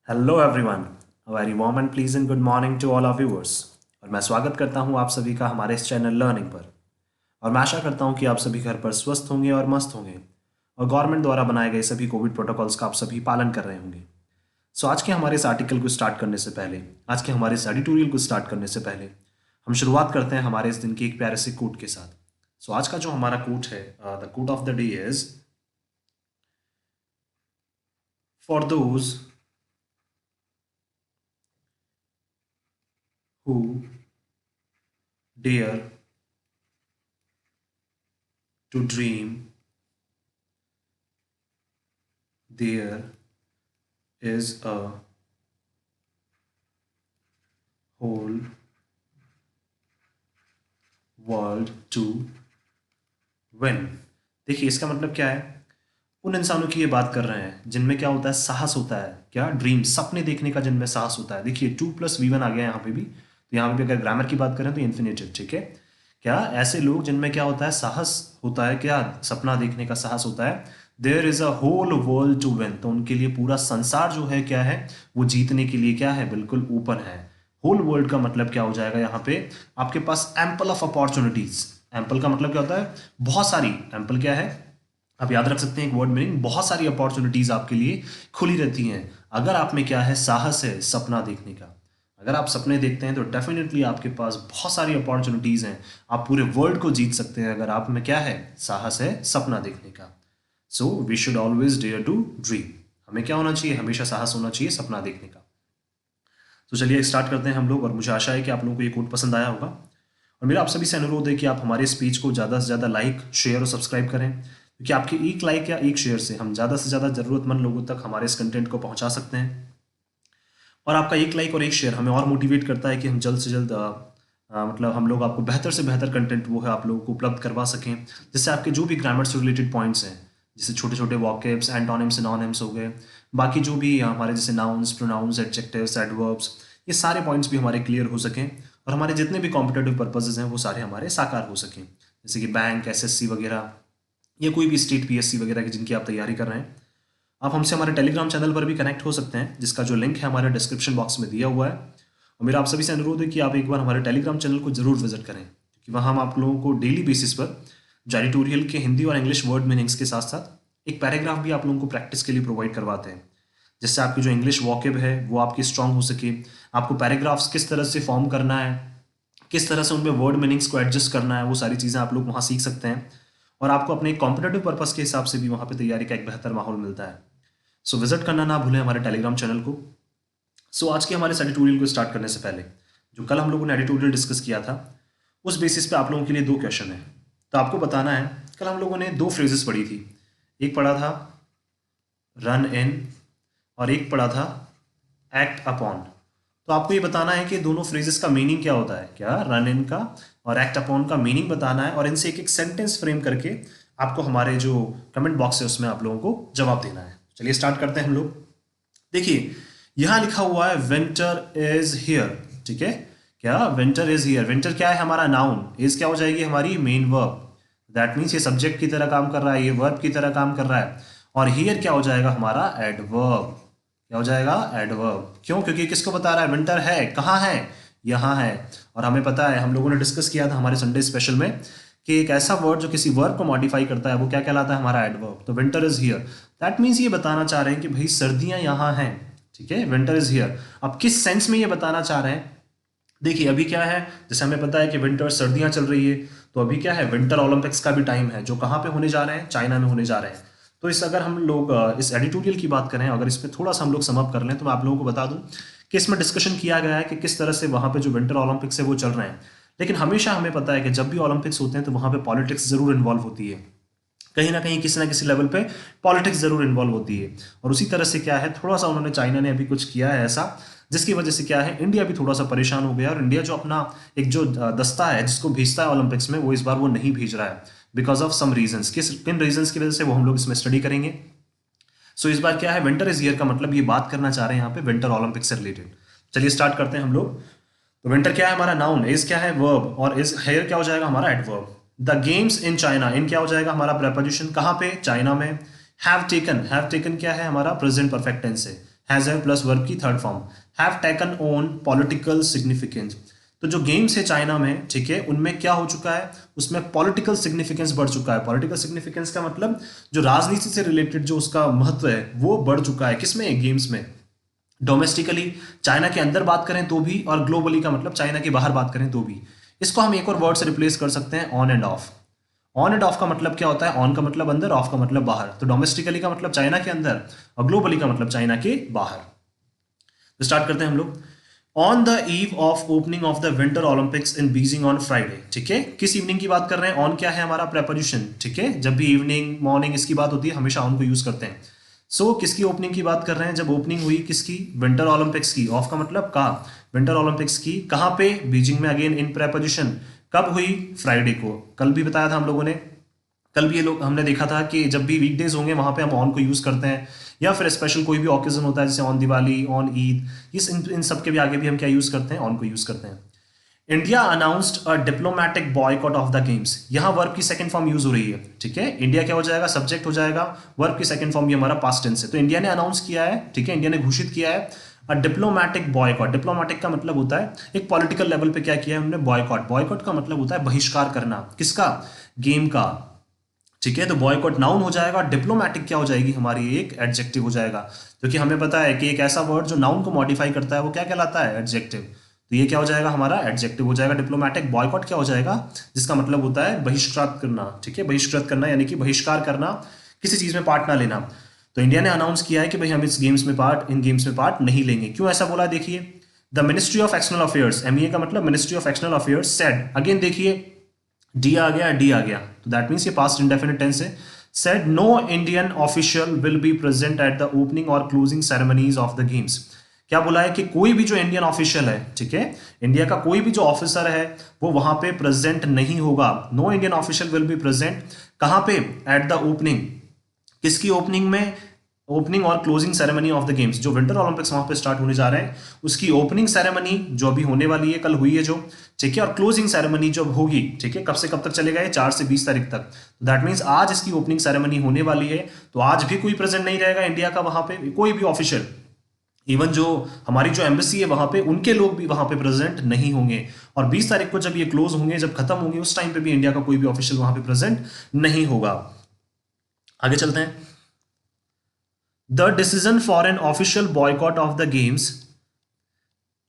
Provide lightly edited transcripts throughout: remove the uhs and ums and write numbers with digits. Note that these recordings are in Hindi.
Hello everyone, a very warm and pleasant good morning to all our viewers. और मैं स्वागत करता हूं आप सभी का हमारे इस चैनल लर्निंग पर। और मैं आशा करता हूं कि आप सभी घर पर स्वस्थ होंगे और मस्त होंगे और गवर्नमेंट द्वारा बनाए गए सभी कोविड प्रोटोकॉल्स का आप सभी पालन कर रहे होंगे। सो आज के हमारे इस आर्टिकल को स्टार्ट करने से पहले, आज के हमारे इस एडिटोरियल को स्टार्ट करने से पहले हम शुरुआत करते हैं हमारे इस दिन के एक प्यारे से कोट के साथ। सो आज का जो हमारा कोट है, the quote of the day is for those who dare to dream, there is a whole world to win। देखिए इसका मतलब क्या है। उन इंसानों की ये बात कर रहे हैं जिनमें क्या होता है, साहस होता है। क्या? ड्रीम, सपने देखने का जिनमें साहस होता है। देखिए 2+V1 आ गया यहाँ पे भी, तो यहाँ पे भी अगर ग्रामर की बात करें तो इन्फिनेटिव, ठीक है। क्या ऐसे लोग जिनमें क्या होता है, साहस होता है, क्या सपना देखने का साहस होता है। There is a whole world to win, तो उनके लिए पूरा संसार जो है क्या है, वो जीतने के लिए क्या है, बिल्कुल ओपन है। होल वर्ल्ड का मतलब क्या हो जाएगा यहाँ पे, आपके पास एम्पल ऑफ अपॉर्चुनिटीज। एम्पल का मतलब क्या होता है, बहुत सारी। एम्पल क्या है, आप याद रख सकते हैं एक वर्ड मीनिंग, बहुत सारी अपॉर्चुनिटीज आपके लिए खुली रहती हैं अगर आप में क्या है, साहस है सपना देखने का। अगर आप सपने देखते हैं तो डेफिनेटली आपके पास बहुत सारी अपॉर्चुनिटीज हैं, आप पूरे वर्ल्ड को जीत सकते हैं अगर आप में क्या है, साहस है सपना देखने का। So we should always dare to dream. हमें क्या होना चाहिए, हमेशा साहस होना चाहिए सपना देखने का। तो चलिए स्टार्ट करते हैं हम लोग, और मुझे आशा है कि आप लोगों को ये कोट पसंद आया होगा। और मेरा आप सभी से अनुरोध है कि आप हमारे स्पीच को ज़्यादा से ज़्यादा लाइक, शेयर और सब्सक्राइब करें, क्योंकि आपके एक लाइक या एक शेयर से हम ज़्यादा से ज़्यादा ज़रूरतमंद लोगों तक हमारे इस कंटेंट को पहुंचा सकते हैं। और आपका एक लाइक और एक शेयर हमें और मोटिवेट करता है कि हम जल्द से जल्द मतलब हम लोग आपको बेहतर से बेहतर कंटेंट वो है आप लोगों को उपलब्ध करवा सकें, जिससे आपके जो भी ग्रामर से रिलेटेड पॉइंट्स हैं, जैसे छोटे छोटे वॉकेब्स, एंटोनिम्स, सिनोनिम्स हो गए, बाकी जो भी हमारे जैसे नाउन्स, प्रोनाउंस, एडजेक्टिव्स, एडवर्ब्स, ये सारे पॉइंट्स भी हमारे क्लियर हो सकें और हमारे जितने भी कॉम्पिटेटिव पर्पसेज हैं वो सारे हमारे साकार हो सकें। जैसे कि बैंक, एसएससी वगैरह, या कोई भी स्टेट पीएससी वगैरह की जिनकी आप तैयारी कर रहे हैं, आप हमसे हमारे टेलीग्राम चैनल पर भी कनेक्ट हो सकते हैं, जिसका जो लिंक है हमारे डिस्क्रिप्शन बॉक्स में दिया हुआ है। और मेरा आप सभी से अनुरोध है कि आप एक बार हमारे टेलीग्राम चैनल को जरूर विजिट करें, क्योंकि वहाँ हम आप लोगों को डेली बेसिस पर एडिटोरियल के हिंदी और इंग्लिश वर्ड मीनिंग्स के साथ साथ एक पैराग्राफ भी आप लोगों को प्रैक्टिस के लिए प्रोवाइड करवाते हैं, जिससे आपकी जो इंग्लिश वॉकेब है वो आपकी स्ट्रांग हो सके। आपको पैराग्राफ्स किस तरह से फॉर्म करना है, किस तरह से उनमें वर्ड मीनिंग्स को एडजस्ट करना है, वो सारी चीज़ें आप लोग वहाँ सीख सकते हैं। और आपको अपने कॉम्पिटेटिव पर्पस के हिसाब से भी वहाँ पे तैयारी का एक बेहतर माहौल मिलता है। सो विजिट करना ना भूलें हमारे टेलीग्राम चैनल को। सो आज के हमारे इस एडिटोरियल को स्टार्ट करने से पहले, जो कल हम लोगों ने एडिटोरियल डिस्कस किया था, उस बेसिस पे आप लोगों के लिए 2 क्वेश्चन है। तो आपको बताना है, कल हम लोगों ने 2 फ्रेजेस पढ़ी थी। एक पढ़ा था रन इन और एक पढ़ा था एक्ट अपॉन। तो आपको ये बताना है कि दोनों फ्रेजेस का मीनिंग क्या होता है, क्या रन इन का और एक्ट अपॉन का मीनिंग बताना है, और इनसे एक एक सेंटेंस फ्रेम करके आपको हमारे जो कमेंट बॉक्स है उसमें आप लोगों को जवाब देना है। चलिए स्टार्ट करते हैं हम लोग। देखिए यहां लिखा हुआ है विंटर इज हियर, ठीक है। क्या? Winter is here. विंटर क्या है, हमारा नाउन। इज क्या हो जाएगी, हमारी मेन वर्ब। दैट मीन्स ये सब्जेक्ट की तरह काम कर रहा है, ये वर्ब की तरह काम कर रहा है। और हियर क्या हो जाएगा, हमारा एडवर्ब। क्या हो जाएगा, एडवर्ब। क्यों? क्योंकि किसको बता रहा है, विंटर है, कहाँ है, यहाँ है। और हमें पता है, हम लोगों ने डिस्कस किया था हमारे संडे स्पेशल में, कि एक ऐसा वर्ड जो किसी वर्ब को मॉडिफाई करता है वो क्या कहलाता है, हमारा एडवर्ब। तो winter is here, that means ये बताना चाह रहे हैं कि भाई सर्दियां यहाँ हैं, ठीक है। Winter is here. अब किस सेंस में ये बताना चाह रहे हैं, देखिए अभी क्या है, जैसे हमें पता है कि विंटर, सर्दियां चल रही है, तो अभी क्या है, विंटर ओलंपिक्स का भी टाइम है, जो कहाँ पे होने जा रहे हैं, चाइना में होने जा रहे हैं। तो इस अगर हम लोग इस एडिटोरियल की बात करें, अगर इस पर थोड़ा सा हम लोग समअप कर लें, तो मैं आप लोगों को बता दूं कि इसमें डिस्कशन किया गया है कि किस तरह से वहाँ पे जो विंटर ओलंपिक्स है वो चल रहे हैं। लेकिन हमेशा हमें पता है कि जब भी ओलंपिक्स होते हैं तो वहाँ पे पॉलिटिक्स जरूर इन्वॉल्व होती है, कहीं ना किसी लेवल पे पॉलिटिक्स जरूर इन्वॉल्व होती है। और उसी तरह से क्या है, थोड़ा सा उन्होंने, चाइना ने अभी कुछ किया है ऐसा, जिसकी वजह से क्या है, इंडिया भी थोड़ा सा परेशान हो गया। और इंडिया जो अपना एक जो दस्ता है जिसको भेजता है ओलंपिक्स में, वो इस बार वो नहीं भेज रहा है, बिकॉज ऑफ सम रीजंस। किन रीजंस की वजह से वो हम लोग इसमें स्टडी करेंगे। सो इस बार क्या है, विंटर इज ईयर का मतलब ये बात करना चाह रहे हैं यहाँ पे विंटर ओलंपिक्स से रिलेटेड। चलिए स्टार्ट करते हैं हम लोग। तो विंटर क्या है, हमारा नाउन। इज क्या है, वर्ब। और इज हेयर क्या हो जाएगा, हमारा adverb. The games in China, in क्या हो जाएगा, हमारा प्रेपोजिशन। कहाँ पे, चाइना में। हैव टेकन क्या है, हमारा प्रेजेंट परफेक्ट टेंस है। हैज है प्लस वर्ब की third form, have taken on political significance. तो जो गेम्स है चाइना में, ठीक है, उनमें क्या हो चुका है, उसमें पॉलिटिकल सिग्निफिकेंस बढ़ चुका है। पॉलिटिकल सिग्निफिकेंस का मतलब जो राजनीति से रिलेटेड जो उसका महत्व है वो बढ़ चुका है। किसमें? गेम्स में। डोमेस्टिकली चाइना के अंदर बात करें तो भी, और ग्लोबली का मतलब चाइना के बाहर बात करें तो भी। इसको हम एक और वर्ड से रिप्लेस कर सकते हैं, on end of. On end of का मतलब क्या होता है? ऑन का मतलब अंदर, ऑफ का मतलब बाहर। तो डोमेस्टिकली का मतलब चाइना के अंदर और ग्लोबली का मतलब चाइना के बाहर। तो स्टार्ट करते हैं हम लोग। On the eve of opening of the winter Olympics in Beijing on Friday, ठीक है। किस इवनिंग की बात कर रहे हैं? ऑन क्या है हमारा प्रेपोजिशन, ठीक है। जब भी इवनिंग मॉर्निंग इसकी बात होती है हमेशा ऑन को यूज करते हैं। सो किसकी ओपनिंग की बात कर रहे हैं? जब ओपनिंग हुई किसकी? विंटर ओलंपिक्स की। ऑफ का मतलब का, विंटर ओलंपिक्स की। कहाँ पे? बीजिंग में, अगेन इन प्रेपोजिशन। कब हुई? फ्राइडे को। कल भी बताया था हम लोगों ने, कल भी ये लोग हमने देखा था कि जब भी वीकडेज होंगे वहां पे हम ऑन को यूज करते हैं, या फिर स्पेशल कोई भी ऑकेजन होता है जैसे ऑन दिवाली, ऑन ईद, इन सब के भी आगे भी हम क्या यूज करते हैं? ऑन को यूज करते हैं। India announced a diplomatic boycott of the games. यहां वर्ब की सेकंड फॉर्म यूज हो रही है, ठीक है। इंडिया क्या हो जाएगा? सब्जेक्ट हो जाएगा। वर्ब की सेकंड फॉर्म ये हमारा पास्ट टेंस है। तो इंडिया ने अनाउंस किया है, ठीक है, इंडिया ने घोषित किया है अ डिप्लोमेटिक बॉयकॉट। डिप्लोमेटिक का मतलब होता है एक पॉलिटिकल लेवल पे क्या किया है उन्होंने? बॉयकॉट। बॉयकॉट का मतलब होता है बहिष्कार करना। किसका? गेम का, ठीक है। तो बॉयकॉट नाउन हो जाएगा, डिप्लोमेटिक क्या हो जाएगी हमारी? एक एडजेक्टिव हो जाएगा, क्योंकि हमें पता है कि एक ऐसा वर्ड जो नाउन को मॉडिफाई करता है वो क्या कहलाता है? एडजेक्टिव। तो ये क्या हो जाएगा हमारा? एडजेक्टिव हो जाएगा डिप्लोमेटिक। बॉयकॉट क्या हो जाएगा? जिसका मतलब होता है बहिष्कृत करना, ठीक है। बहिष्कृत करना यानी कि बहिष्कार करना, किसी चीज में पार्ट ना लेना। तो इंडिया ने अनाउंस किया है कि भाई हम इन गेम्स में पार्ट नहीं लेंगे। क्यों ऐसा बोला? देखिए, the ministry of external affairs, MEA का मतलब ministry of external affairs, said, again देखिए डी आ गया, डी आ गया, तो दैट मीन्स ये पास्ट इंडेफिनिट टेंस है। Said no Indian official will be present at the opening और closing ceremonies of the games. क्या बोला है? कि कोई भी जो इंडियन ऑफिशियल है, ठीक है, इंडिया का कोई भी जो ऑफिसर है वो वहां पे प्रेजेंट नहीं होगा। No Indian official will be present कहां पे? At the opening. किसकी ओपनिंग में? ओपनिंग और closing ceremony of the games. जो विंटर ओलंपिक्स वहां पे स्टार्ट होने जा रहे हैं उसकी ओपनिंग सेरेमनी जो अभी होने वाली है, कल हुई है जो, ठीक है, और क्लोजिंग सेरेमनी जब होगी, ठीक है, कब से कब तक चलेगा ये? 4 से 20 तारीख तक। तो दैट मीन्स आज इसकी ओपनिंग सेरेमनी होने वाली है, तो आज भी कोई प्रेजेंट नहीं रहेगा इंडिया का वहां पे, कोई भी ऑफिशियल। इवन जो हमारी जो एम्बेसी है वहां पे, उनके लोग भी वहां पे प्रेजेंट नहीं होंगे। और 20 तारीख को जब ये क्लोज होंगे, जब खत्म होंगे, उस टाइम पे भी इंडिया का कोई भी ऑफिशियल वहां पे प्रेजेंट नहीं होगा। आगे चलते हैं। The decision for an official boycott of the games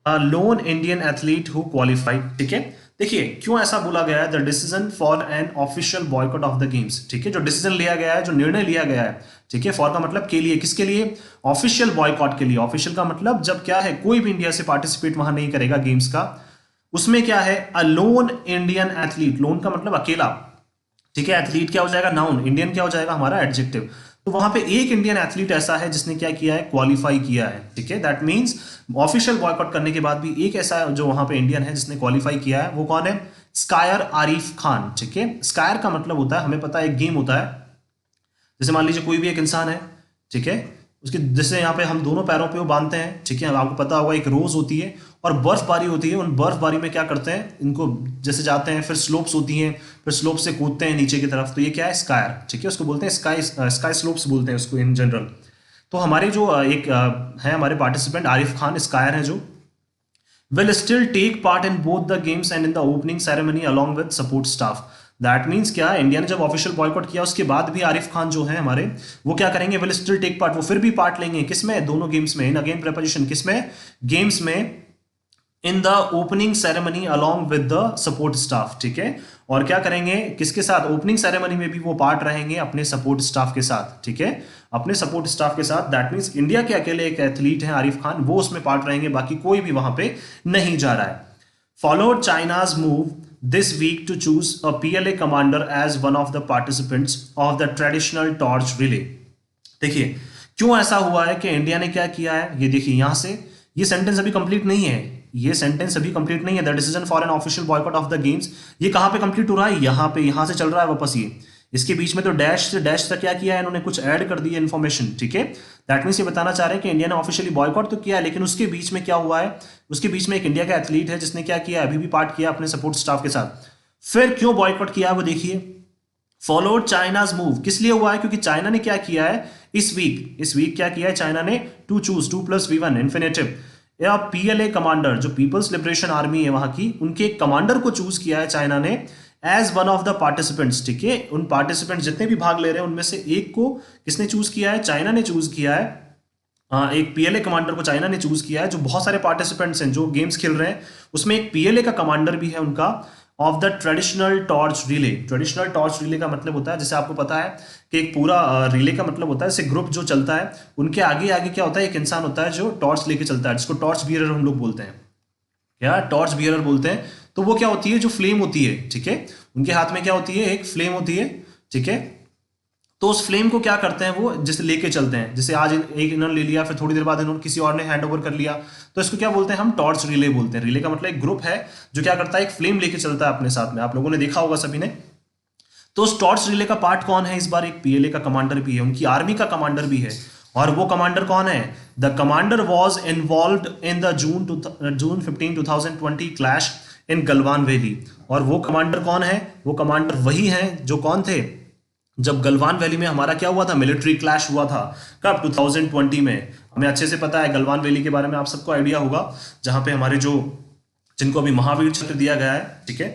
a loan Indian athlete who qualified, ठीक है। देखिए क्यों ऐसा बोला गया है? The decision for an official boycott of the games, ठीक है। जो डिसीजन लिया गया है, जो निर्णय लिया गया है, ठीक है, फॉर का मतलब के लिए, किसके लिए? ऑफिशियल बॉयकॉट के लिए। ऑफिशियल का मतलब जब क्या है, कोई भी इंडिया से पार्टिसिपेट वहां नहीं करेगा गेम्स का। उसमें क्या है? अ लोन इंडियन एथलीट। लोन का मतलब अकेला, ठीक है। एथलीट क्या हो जाएगा? नाउन। इंडियन क्या हो जाएगा हमारा? एडजेक्टिव। तो वहां पे एक इंडियन एथलीट ऐसा है जिसने क्या किया है? क्वालिफाई किया है, ठीक है। दैट मींस ऑफिशियल बॉयकॉट करने के बाद भी एक ऐसा जो वहां पे इंडियन है जिसने क्वालिफाई किया है। वो कौन है? स्कायर आरिफ खान, ठीक है। स्कायर का मतलब होता है, हमें पता है एक गेम होता है, जैसे मान लीजिए कोई भी एक इंसान है, ठीक है, उसके जैसे यहाँ पे हम दोनों पैरों पे वो बांधते हैं, ठीक है। आपको पता होगा एक रोज होती है और बर्फबारी होती है। उन बर्फबारी में क्या करते हैं, इनको जैसे जाते हैं, फिर स्लोप्स होती हैं, फिर स्लोप से कूदते हैं नीचे की तरफ। तो ये क्या है? स्कायर, ठीक है। उसको बोलते हैं स्काई स्लोप्स बोलते हैं उसको इन जनरल। तो हमारे जो एक है हमारे पार्टिसिपेंट आरिफ खान, स्कायर हैं जो, will still take part in both the games and in the opening ceremony along with support staff. That means क्या? इंडिया ने जब ऑफिशियल बॉयकॉट किया उसके बाद भी आरिफ खान जो है हमारे, वो क्या करेंगे? विल स्टिल टेक पार्ट, वो फिर भी पार्ट लेंगे। किसमें? दोनों गेम्स में। इन अगेन प्रेपोजिशन, किसमें? गेम्स में। In the opening ceremony along with the support staff, ठीक है। और क्या करेंगे? किसके साथ? ओपनिंग सेरेमनी में भी वो पार्ट रहेंगे अपने सपोर्ट स्टाफ के साथ, ठीक है, अपने सपोर्ट स्टाफ के साथ। दैट मीन्स इंडिया के अकेले एक एथलीट हैं आरिफ खान, वो उसमें पार्ट रहेंगे, बाकी कोई भी वहां पे नहीं जा रहा है। Followed China's move this week to choose a PLA commander as one of the participants of the traditional torch relay। देखिए क्यों ऐसा हुआ है कि इंडिया ने क्या किया है, ये देखिए यहां से, ये सेंटेंस अभी कंप्लीट नहीं है, ये सेंटेंस अभी कंप्लीट नहीं है। The decision for an official boycott of the games, ये कहां पे कंप्लीट हो रहा है? यहां पे, यहां से चल रहा है वापस ये। इसके बीच में तो डैश से डैश तक क्या किया है इन्होंने? कुछ ऐड कर दी है इन्फॉर्मेशन, ठीक है। दैट मीन्स ये बताना चाह रहे हैं कि इंडिया ने ऑफिशियली बॉयकॉट तो किया है, लेकिन उसके बीच में क्या हुआ है? उसके बीच में एक इंडिया का एथलीट है जिसने क्या किया? अभी भी पार्ट किया अपने सपोर्ट स्टाफ के साथ। फिर क्यों बॉयकॉट किया वो देखिए। फॉलोड चाइनाज मूव, किस लिए हुआ है? क्योंकि चाइना ने क्या किया है? इस वीक क्या किया है चाइना ने, टू चूज 2+V1 इन्फिनेटिव या PLA कमांडर, जो पीपल्स लिबरेशन आर्मी है वहां की, उनके एक कमांडर को चूज किया है चाइना ने as one of the participants. ठीक है, उन पार्टिसिपेंट्स जितने भी भाग ले रहे हैं उनमें से एक को किसने चूज किया है, चाइना ने चूज किया है। एक PLA कमांडर को चाइना ने चूज किया है। जो बहुत सारे पार्टिसिपेंट्स हैं जो गेम्स खेल रहे हैं उसमें एक PLA का कमांडर भी है उनका, of the traditional torch relay. Traditional torch relay का मतलब होता है, जैसे आपको पता है कि एक पूरा रिले का मतलब होता है जैसे ग्रुप जो चलता है उनके आगे आगे क्या होता है, एक इंसान होता है जो टॉर्च लेके चलता है, जिसको टॉर्च बियरर हम लोग बोलते हैं, क्या टॉर्च बियरर बोलते हैं। तो वो क्या होती है, जो फ्लेम होती है, ठीक है, उनके हाथ में क्या होती है, एक फ्लेम होती है, ठीक है। तो उस फ्लेम को क्या करते हैं वो, जैसे लेके चलते हैं, जैसे आज एक इन्होंने ले लिया, फिर थोड़ी देर बाद इन्होंने किसी और ने हैंड ओवर कर लिया, तो इसको क्या बोलते हैं हम, टॉर्च रिले बोलते हैं। रिले का मतलब एक ग्रुप है जो क्या करता है, एक फ्लेम लेके चलता है अपने साथ में, आप लोगों ने देखा होगा सभी ने। तो उस टॉर्च रिले का पार्ट कौन है इस बार, एक PLA का कमांडर भी है, उनकी आर्मी का कमांडर भी है। और वो कमांडर कौन है, the commander was involve in the June 15 2020 clash in Galwan valley. और वो कमांडर कौन है, वो कमांडर वही है जो कौन थे, जब गलवान वैली में हमारा क्या हुआ था, मिलिट्री क्लैश हुआ था, कब, 2020 में। हमें अच्छे से पता है गलवान वैली के बारे में, आप सबको आइडिया होगा, जहां पे हमारे जो, जिनको अभी महावीर चक्र दिया गया है, ठीक है,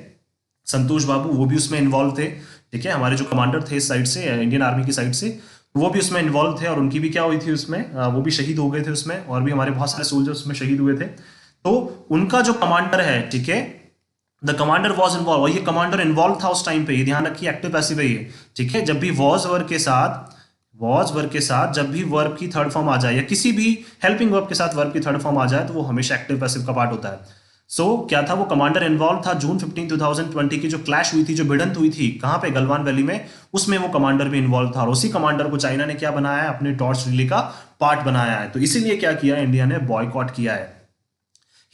संतोष बाबू, वो भी उसमें इन्वॉल्व थे, ठीक है, हमारे जो कमांडर थे इस साइड से, इंडियन आर्मी की साइड से, वो भी उसमें इन्वॉल्व थे, और उनकी भी क्या हुई थी उसमें, वो भी शहीद हो गए थे उसमें, और भी हमारे बहुत सारे सोल्जर्स उसमें शहीद हुए थे। तो उनका जो कमांडर है, ठीक है, द कमांडर वॉज इन्वॉल्व, और ये कमांडर इन्वॉल्व था उस टाइम पे, ये ध्यान रखिए, एक्टिव पैसिव है ये, ठीक है। जब भी वॉज वर्ब के साथ जब भी वर्ब की थर्ड फॉर्म आ जाए, या किसी भी हेल्पिंग वर्ब के साथ वर्ब की थर्ड फॉर्म आ जाए, तो वो हमेशा एक्टिव पैसिव का पार्ट होता है। सो क्या था, वो कमांडर इन्वॉल्व था जून 15 2020 की जो क्लैश हुई थी, जो भिड़ंत हुई थी, कहां पे, गलवान वैली में, उसमें वो कमांडर भी इन्वॉल्व था। और उसी कमांडर को चाइना ने क्या बनाया है, अपने टॉर्च रिले का पार्ट बनाया है। तो इसीलिए क्या किया, इंडिया ने बॉयकॉट किया है।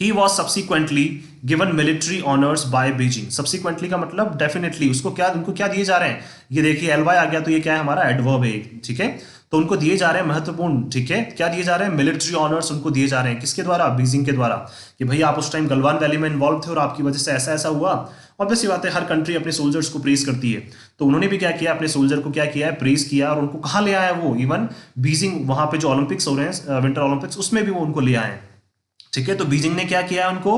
He was subsequently given military honors by Beijing। Subsequently का मतलब डेफिनेटली, उसको क्या, उनको क्या दिए जा रहे हैं, ये देखिए LY आ गया, तो ये क्या है हमारा एडवर्ब है, ठीक है। तो उनको दिए जा रहे हैं महत्वपूर्ण, ठीक है, क्या दिए जा रहे हैं, मिलिट्री ऑनर्स उनको दिए जा रहे हैं, किसके द्वारा, बीजिंग के द्वारा, कि भाई आप उस टाइम गलवान वैली में इन्वॉल्व थे और आपकी वजह से ऐसा ऐसा हुआ। ऑब्वियस सी बात है, हर कंट्री अपने सोल्जर्स को प्रेज करती है, तो उन्होंने भी क्या किया, अपने सोल्जर को क्या किया है, प्रेज किया, और उनको कहाँ ले आया वो, इवन बीजिंग, वहां पे जो ओलंपिक्स हो रहे हैं, विंटर ओलंपिक्स, उसमें भी वो उनको ले आए हैं, ठीक है। तो बीजिंग ने क्या किया है, उनको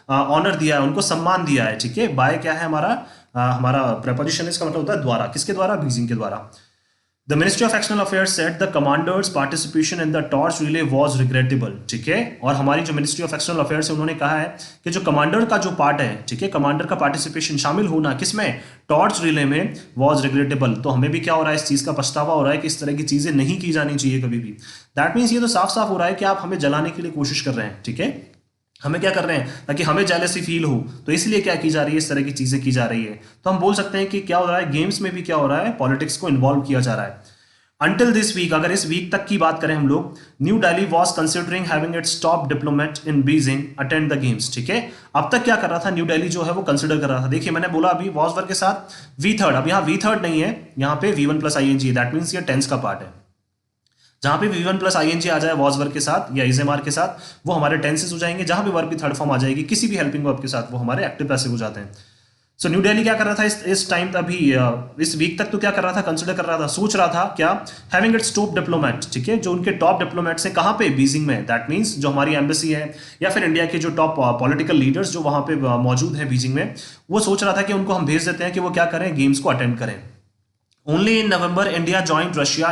ऑनर दिया है, उनको सम्मान दिया है, ठीक है। बाय क्या है हमारा, हमारा प्रेपोजिशन, इसका मतलब होता है द्वारा, किसके द्वारा, बीजिंग के द्वारा। The ministry of external affairs said the commanders participation in the torch relay was regrettable, ठीक है। और हमारी जो मिनिस्ट्री ऑफ एक्सटर्नल अफेयर्स है उन्होंने कहा है कि जो कमांडर का जो पार्ट है, ठीक है, कमांडर का पार्टिसिपेशन, शामिल होना किसमें, टॉर्च रिले में, वाज रिग्रेटेबल। तो हमें भी क्या हो रहा है, इस चीज का पछतावा हो रहा है कि इस तरह की चीजें नहीं की जानी चाहिए कभी भी। दैट मीन्स ये तो साफ साफ हो रहा है कि आप हमें जलाने के लिए कोशिश कर रहे हैं, ठीक है, हमें क्या कर रहे हैं, ताकि हमें जेलसी फील हो, तो इसलिए क्या की जा रही है, इस तरह की चीजें की जा रही है। तो हम बोल सकते हैं कि क्या हो रहा है, गेम्स में भी क्या हो रहा है, पॉलिटिक्स को इन्वॉल्व किया जा रहा है। अंटिल दिस वीक, अगर इस वीक तक की बात करें हम लोग, new Delhi was considering having its top diplomat in Beijing attend the games, ठीक है। अब तक क्या कर रहा था, न्यू दिल्ली जो है वो कंसिडर कर रहा था। देखिए मैंने बोला अभी वॉज वर्ब के साथ V3, अब यहाँ V3 नहीं है, यहाँ पे V1+ing, दैट मीन्स ये टेंस का पार्ट है। जहां पे V1+ing आ जाए वॉज वर्ब के साथ या इजेमार के साथ, वो हमारे टेंसेस हो जाएंगे। जहां भी वर्ब की थर्ड फॉर्म आ जाएगी किसी भी हेल्पिंग वर्ब के साथ, वो हमारे एक्टिव पैसिव हो जाते हैं। सो न्यू दिल्ली क्या कर रहा था इस टाइम, अभी इस वीक तक तो क्या कर रहा था, कंसिडर कर रहा था, सोच रहा था क्या, हैविंग इट्स टॉप डिप्लोमेट, ठीक है, जो उनके टॉप डिप्लोमेट्स हैं कहां पे, बीजिंग में, दैट मींस जो हमारी एम्बेसी है, या फिर इंडिया के जो टॉप पॉलिटिकल लीडर्स जो वहां पे मौजूद हैं बीजिंग में, वो सोच रहा था कि उनको हम भेज देते हैं कि वो क्या करें, गेम्स को अटेंड करें। Only in November India joint Russia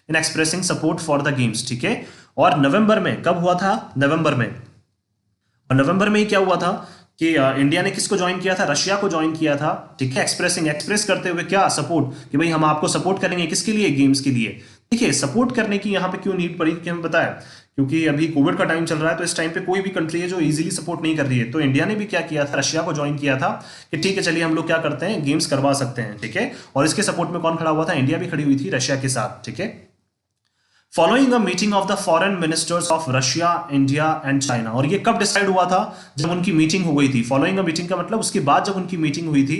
in expressing support for the games, ठीक है। और नवंबर में कब हुआ था, नवंबर में, और नवंबर में ही क्या हुआ था कि इंडिया ने किसको ज्वाइन किया था, रशिया को ज्वाइन किया था, ठीक है, एक्सप्रेस करते हुए क्या, सपोर्ट, कि भाई हम आपको सपोर्ट करेंगे, किसके लिए, गेम्स के लिए। देखिए सपोर्ट करने की यहाँ पे क्यों नीड पड़ी, क्योंकि हमें पता है, क्योंकि अभी कोविड का टाइम चल रहा है, तो इस टाइम पे कोई भी कंट्री है जो इजीली सपोर्ट नहीं कर रही है। तो इंडिया ने भी क्या किया था, रशिया को ज्वाइन किया था कि ठीक है चलिए हम लोग क्या करते हैं, गेम्स करवा सकते हैं, ठीक है। और इसके सपोर्ट में कौन खड़ा हुआ था, इंडिया भी खड़ी हुई थी रशिया के साथ, ठीक है। Following a meeting of the foreign ministers of Russia, India and China, और ये कब डिसाइड हुआ था, जब उनकी मीटिंग हो गई थी। फॉलोइंग अ मीटिंग का मतलब उसके बाद जब उनकी मीटिंग हुई थी,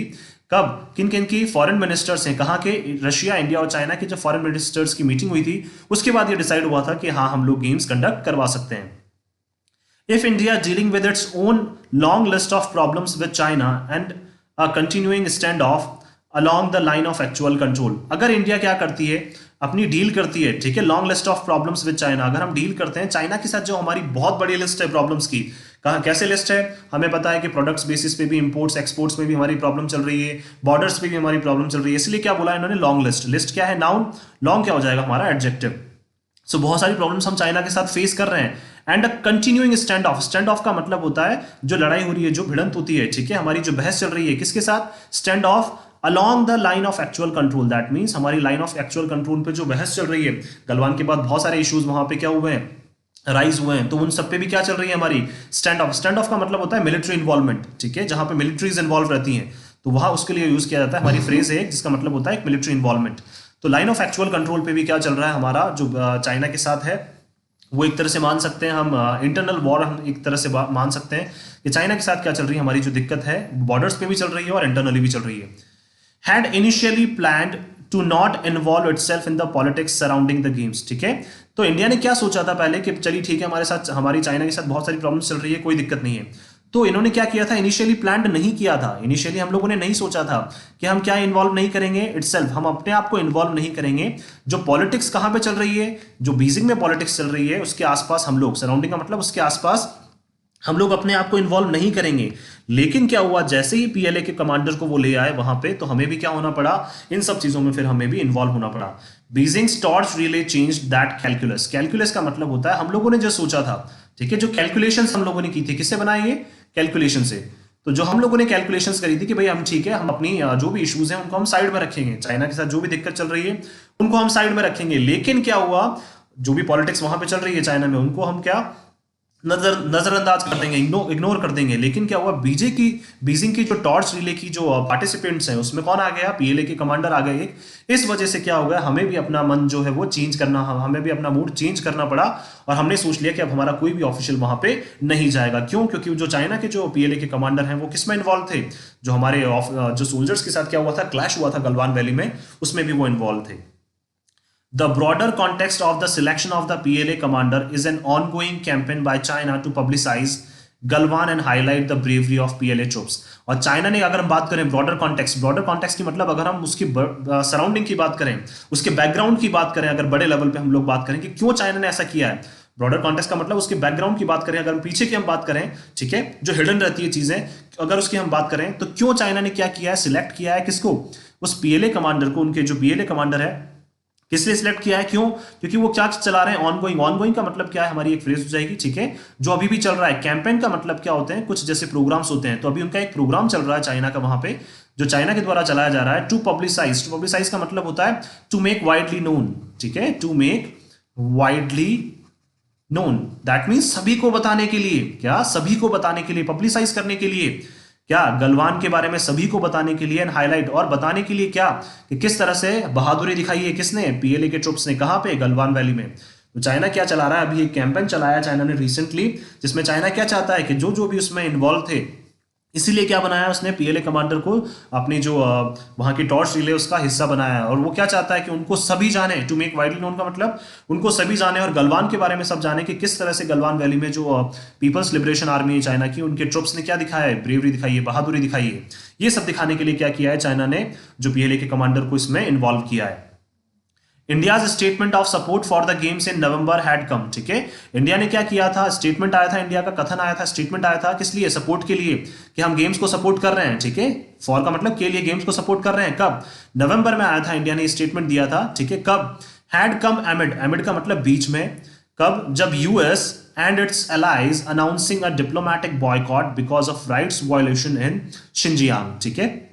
कब, किन किन की, फॉरेन मिनिस्टर्स हैं, कहाँ के, रशिया, इंडिया और चाइना के जो फॉरेन मिनिस्टर्स की मीटिंग हुई थी, उसके बाद ये डिसाइड हुआ था कि हाँ हम लोग गेम्स कंडक्ट करवा सकते हैं। If India dealing with its own long list of problems with China and a continuing standoff along the line of actual control, अगर इंडिया क्या करती है, अपनी डील करती है, ठीक है, long list of problems with China. अगर हम डील करते हैं चाइना के साथ, जो हमारी बहुत बड़ी लिस्ट है प्रॉब्लम्स की, कहाँ कैसे लिस्ट है, हमें पता है कि प्रोडक्ट्स बेसिस पे भी, इंपोर्ट्स एक्सपोर्ट्स में भी हमारी प्रॉब्लम चल रही है, बॉर्डर्स पे भी हमारी प्रॉब्लम चल रही है। इसलिए क्या बोला इन्होंने, लॉन्ग लिस्ट। लिस्ट क्या है, नाउन, लॉन्ग क्या हो जाएगा हमारा एडजेक्टिव। सो बहुत सारी प्रॉब्लम्स हम चाइना के साथ फेस कर रहे हैं। And a continuing stand of, stand of का मतलब होता है जो लड़ाई हो रही है, जो भिड़ंत होती है, ठीक है, हमारी जो बहस चल रही है, किसके साथ, stand of along the line of actual control. That means हमारी लाइन ऑफ एक्चुअल कंट्रोल पे जो बहस चल रही है, गलवान के बाद बहुत सारे इश्यूज वहां पे क्या हुए हैं, राइज हुए हैं, तो उन सब पे भी क्या चल रही है हमारी स्टैंड ऑफ। स्टैंड ऑफ का मतलब होता है मिलिट्री इन्वॉल्वमेंट, ठीक है, जहां पे मिलिट्रीज इन्वॉल्व रहती हैं, तो वहां उसके लिए यूज किया जाता है हमारी फ्रेज है जिसका मतलब होता है एक मिलिट्री इन्वॉल्वमेंट। तो लाइन ऑफ एक्चुअल कंट्रोल पे भी क्या चल रहा है हमारा, जो चाइना के साथ है, वो एक तरह से मान सकते हैं हम इंटरनल वॉर, हम एक तरह से मान सकते हैं कि चाइना के साथ क्या चल रही है, हमारी जो दिक्कत है बॉर्डर्स पे भी चल रही है और इंटरनली भी चल रही है। Had initially planned to not involve itself in the politics surrounding the games, ठीक है। तो इंडिया ने क्या सोचा था पहले कि चलिए ठीक है, हमारे साथ, हमारी चाइना के साथ बहुत सारी प्रॉब्लम्स चल रही है, कोई दिक्कत नहीं है। तो इन्होंने क्या किया था, इनिशियली प्लान नहीं किया था, इनिशियली हम लोगों ने नहीं सोचा था कि हम क्या इन्वॉल्व नहीं करेंगे इटसेल्फ, हम अपने आप को इन्वॉल्व नहीं करेंगे। जो पॉलिटिक्स कहां पे चल रही है, जो बीजिंग में पॉलिटिक्स चल रही है, उसके आसपास हम लोग, सराउंडिंग का मतलब उसके आसपास हम लोग अपने आप को इन्वॉल्व नहीं करेंगे। लेकिन क्या हुआ, जैसे ही पीएलए के कमांडर को वो ले आए वहां पे, तो हमें भी क्या होना पड़ा, इन सब चीजों में फिर हमें भी इन्वॉल्व होना पड़ा। Beijing's torch relay changed that calculus. Calculus का मतलब होता है हम लोगों ने जो सोचा था, ठीक है, जो कैलकुलेशंस हम लोगों ने की थी, किससे बनाएंगे, कैलकुलेशन से। तो जो हम लोगों ने कैलकुलेशंस करी थी कि भाई हम ठीक है, हम अपनी जो भी इश्यूज हैं उनको हम साइड में रखेंगे, चाइना के साथ जो भी दिक्कत चल रही है उनको हम साइड में रखेंगे। लेकिन क्या हुआ, जो भी पॉलिटिक्स वहां पे चल रही है चाइना में, उनको हम क्या नजरअंदाज कर देंगे, इग्नोर कर देंगे। लेकिन क्या हुआ, बीजिंग की जो टॉर्च रिले की जो पार्टिसिपेंट्स हैं उसमें कौन आ गया, पीएलए के कमांडर आ गए। इस वजह से क्या हो गया, हमें भी अपना मन जो है वो चेंज करना, हमें भी अपना मूड चेंज करना पड़ा और हमने सोच लिया कि अब हमारा कोई भी ऑफिशियल वहां पे नहीं जाएगा। क्यों, क्योंकि जो चाइना के जो पीएलए के कमांडर हैं वो किस में इन्वॉल्व थे, जो हमारे जो सोल्जर्स के साथ क्या हुआ था, क्लैश हुआ था गलवान वैली में, उसमें भी वो इन्वॉल्व थे। The broader context of the selection of the PLA commander is an ongoing campaign by China to publicize Galwan and highlight the bravery of PLA troops. और चाइना ने, अगर हम बात करें ब्रॉडर कॉन्टेक्स्ट की मतलब अगर हम उसकी सराउंडिंग की बात करें, उसके बैकग्राउंड की बात करें, अगर बड़े लेवल पे हम लोग बात करें कि क्यों चाइना ने ऐसा किया है, ब्रॉडर कॉन्टेक्स्ट का मतलब उसके बैकग्राउंड की बात करें, अगर हम पीछे की हम बात करें, ठीक है, जो हिडन रहती है चीजें, अगर उसकी हम बात करें, तो क्यों चाइना ने क्या किया है, सिलेक्ट किया है किसको, उस पीएलए कमांडर को, उनके जो पीएलए कमांडर है, किस लिए सिलेक्ट किया है, क्यों, क्योंकि वो क्या चला रहे हैं, ऑनगोइंग का मतलब क्या है, हमारी एक फ्रेज हो जाएगी, ठीक है, जो अभी भी चल रहा है। कैंपेन का मतलब क्या होते हैं, कुछ जैसे प्रोग्राम्स होते हैं, तो अभी उनका एक प्रोग्राम चल रहा है चाइना का वहां पे, जो चाइना के द्वारा चलाया जा रहा है, टू पब्लिसाइज का मतलब होता है टू मेक वाइडली नोन, ठीक है, to make widely known, that means सभी को बताने के लिए, क्या, सभी को बताने के लिए, पब्लिसाइज करने के लिए, क्या, गलवान के बारे में सभी को बताने के लिए, एंड हाईलाइट, और बताने के लिए क्या, कि किस तरह से बहादुरी दिखाई है किसने, पीएलए के ट्रुप्स ने, कहां पे, गलवान वैली में। तो चाइना क्या चला रहा है, अभी एक कैंपेन चलाया चाइना ने रिसेंटली, जिसमें चाइना क्या चाहता है कि जो जो भी उसमें इन्वॉल्व थे, इसीलिए क्या बनाया उसने, पीएलए कमांडर को अपनी जो वहां की टॉर्च रिले उसका हिस्सा बनाया है। और वो क्या चाहता है कि उनको सभी जाने, टू मेक वाइडली नोन का मतलब उनको सभी जाने, और गलवान के बारे में सब जाने कि किस तरह से गलवान वैली में जो पीपल्स लिबरेशन आर्मी है चाइना की, उनके ट्रुप्स ने क्या दिखाया है, ब्रेवरी दिखाई है, बहादुरी दिखाई है। ये सब दिखाने के लिए क्या किया है चाइना ने, जो पीएलए के कमांडर को इसमें इन्वॉल्व किया है। India's statement of support for the games in November had come, ठीक है, इंडिया ने क्या किया था, स्टेटमेंट आया था, इंडिया का कथन आया था, स्टेटमेंट आया था, किस लिए, सपोर्ट के लिए, कि हम गेम्स को सपोर्ट कर रहे हैं, ठीक है, फॉर का मतलब के लिए, गेम्स को सपोर्ट कर रहे हैं। कब, नवंबर में आया था, इंडिया ने स्टेटमेंट दिया था, ठीक है, कब, हैड कम एमिड का मतलब बीच में, कब, जब US and it's allies announcing a diplomatic boycott because of rights violation in Xinjiang, ठीक है।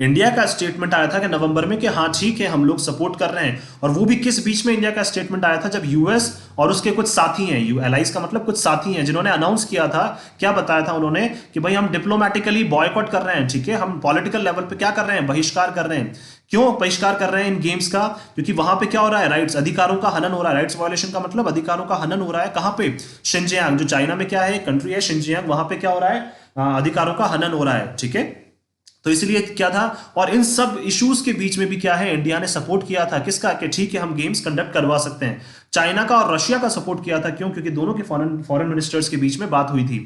इंडिया का स्टेटमेंट आया था कि नवंबर में कि हाँ ठीक है हम लोग सपोर्ट कर रहे हैं, और वो भी किस बीच में इंडिया का स्टेटमेंट आया था, जब यूएस और उसके कुछ साथी हैं, यू एलाइज का मतलब कुछ साथी हैं, जिन्होंने अनाउंस किया था, क्या बताया था उन्होंने, कि भाई हम डिप्लोमेटिकली बॉयकॉट कर रहे हैं, ठीक है, हम पॉलिटिकल लेवल पे क्या कर रहे हैं, बहिष्कार कर रहे हैं। क्यों बहिष्कार कर रहे हैं इन गेम्स का, क्योंकि वहां पे क्या हो रहा है, राइट्स, अधिकारों का हनन हो रहा है, राइट्स वायलेशन का मतलब अधिकारों का हनन हो रहा है, कहां पे, शिनजियांग, जो चाइना में क्या है, कंट्री है शिनजियांग, वहां पे क्या हो रहा है, अधिकारों का हनन हो रहा है, ठीक है। तो इसलिए क्या था, और इन सब इश्यूज के बीच में भी क्या है, इंडिया ने सपोर्ट किया था किसका, कि ठीक है हम गेम्स कंडक्ट करवा सकते हैं। चाइना का और रशिया का सपोर्ट किया था, क्यों, क्योंकि दोनों के फॉरेन मिनिस्टर्स के बीच में बात हुई थी,